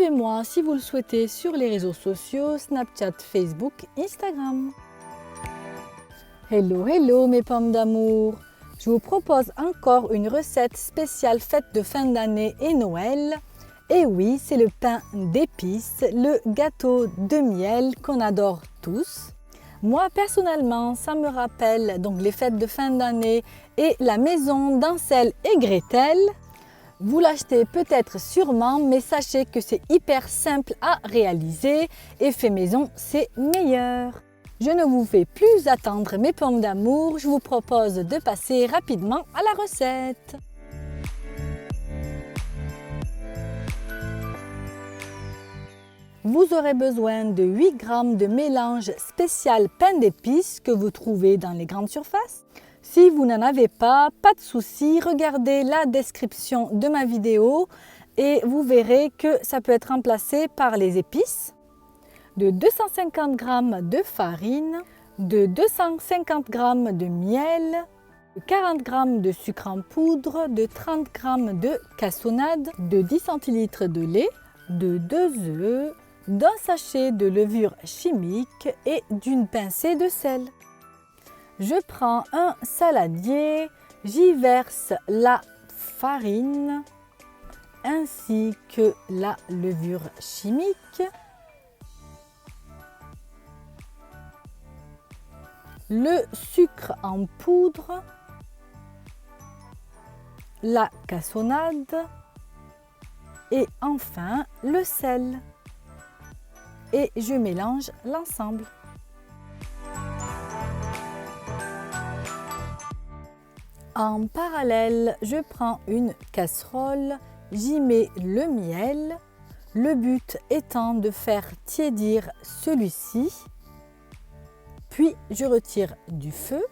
Suivez-moi si vous le souhaitez sur les réseaux sociaux, Snapchat, Facebook, Instagram. Hello, hello mes pommes d'amour! Je vous propose encore une recette spéciale fête de fin d'année et Noël. Et oui, c'est le pain d'épices, le gâteau de miel qu'on adore tous. Moi personnellement, ça me rappelle donc les fêtes de fin d'année et la maison d'Hansel et Gretel. Vous l'achetez peut-être sûrement, mais sachez que c'est hyper simple à réaliser et fait maison, c'est meilleur. Je ne vous fais plus attendre mes pommes d'amour, je vous propose de passer rapidement à la recette. Vous aurez besoin de 8 g de mélange spécial pain d'épices que vous trouvez dans les grandes surfaces. Si vous n'en avez pas de souci, regardez la description de ma vidéo et vous verrez que ça peut être remplacé par les épices. De 250 g de farine, de 250 g de miel, de 40 g de sucre en poudre, de 30 g de cassonade, de 10 centilitres de lait, de 2 œufs, d'un sachet de levure chimique et d'une pincée de sel. Je prends un saladier, j'y verse la farine ainsi que la levure chimique, le sucre en poudre, la cassonade et enfin le sel. Et je mélange l'ensemble. En parallèle, je prends une casserole, j'y mets le miel, le but étant de faire tiédir celui-ci, puis je retire du feu.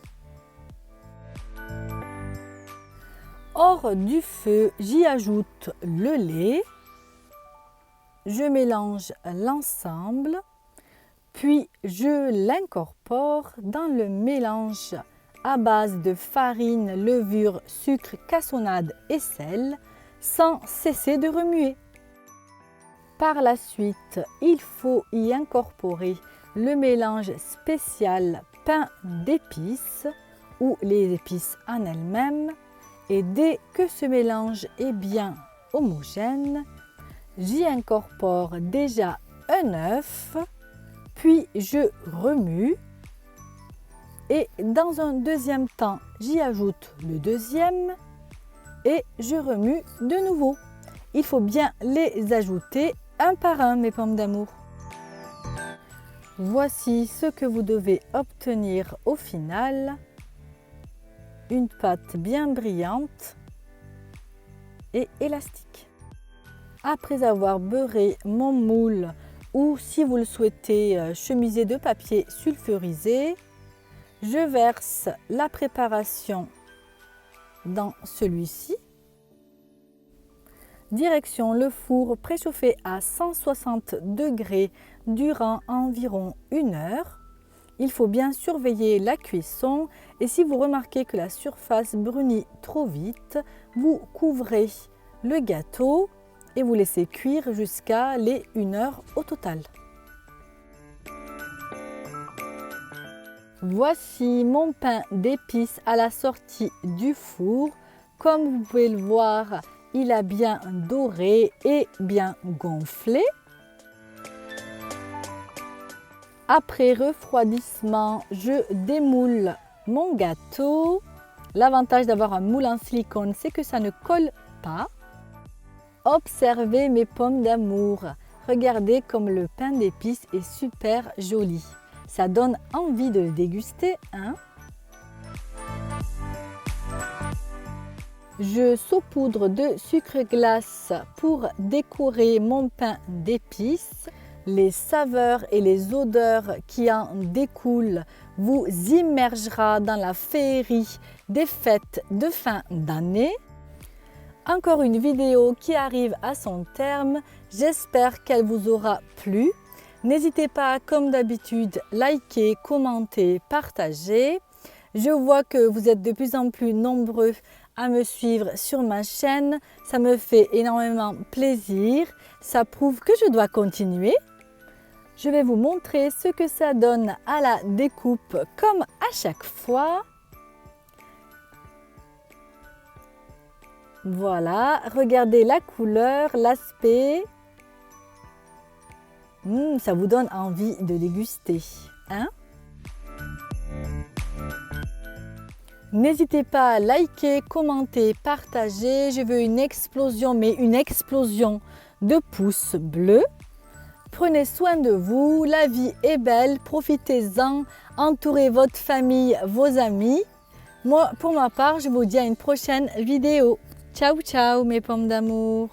Hors du feu, j'y ajoute le lait, je mélange l'ensemble, puis je l'incorpore dans le mélange à base de farine, levure, sucre, cassonade et sel, sans cesser de remuer. Par la suite, il faut y incorporer le mélange spécial pain d'épices ou les épices en elles-mêmes. Et dès que ce mélange est bien homogène, j'y incorpore déjà un œuf, puis je remue. Et dans un deuxième temps, j'y ajoute le deuxième et je remue de nouveau. Il faut bien les ajouter un par un, mes pommes d'amour. Voici ce que vous devez obtenir au final. Une pâte bien brillante et élastique. Après avoir beurré mon moule ou si vous le souhaitez, chemiser de papier sulfurisé, je verse la préparation dans celui-ci. Direction le four préchauffé à 160 degrés durant environ 1 heure. Il faut bien surveiller la cuisson et si vous remarquez que la surface brunit trop vite, vous couvrez le gâteau et vous laissez cuire jusqu'à les 1 heure au total. Voici mon pain d'épices à la sortie du four. Comme vous pouvez le voir, il a bien doré et bien gonflé. Après refroidissement, je démoule mon gâteau. L'avantage d'avoir un moule en silicone, c'est que ça ne colle pas. Observez mes pommes d'amour. Regardez comme le pain d'épices est super joli. Ça donne envie de le déguster, hein? Je saupoudre de sucre glace pour décorer mon pain d'épices. Les saveurs et les odeurs qui en découlent vous immergera dans la féerie des fêtes de fin d'année. Encore une vidéo qui arrive à son terme. J'espère qu'elle vous aura plu. N'hésitez pas, comme d'habitude, liker, commenter, partager. Je vois que vous êtes de plus en plus nombreux à me suivre sur ma chaîne. Ça me fait énormément plaisir. Ça prouve que je dois continuer. Je vais vous montrer ce que ça donne à la découpe comme à chaque fois. Voilà, regardez la couleur, l'aspect. Ça vous donne envie de déguster, hein? N'hésitez pas à liker, commenter, partager. Je veux une explosion, mais une explosion de pouces bleus. Prenez soin de vous, la vie est belle, profitez-en, entourez votre famille, vos amis. Moi, pour ma part, je vous dis à une prochaine vidéo. Ciao, ciao mes pommes d'amour!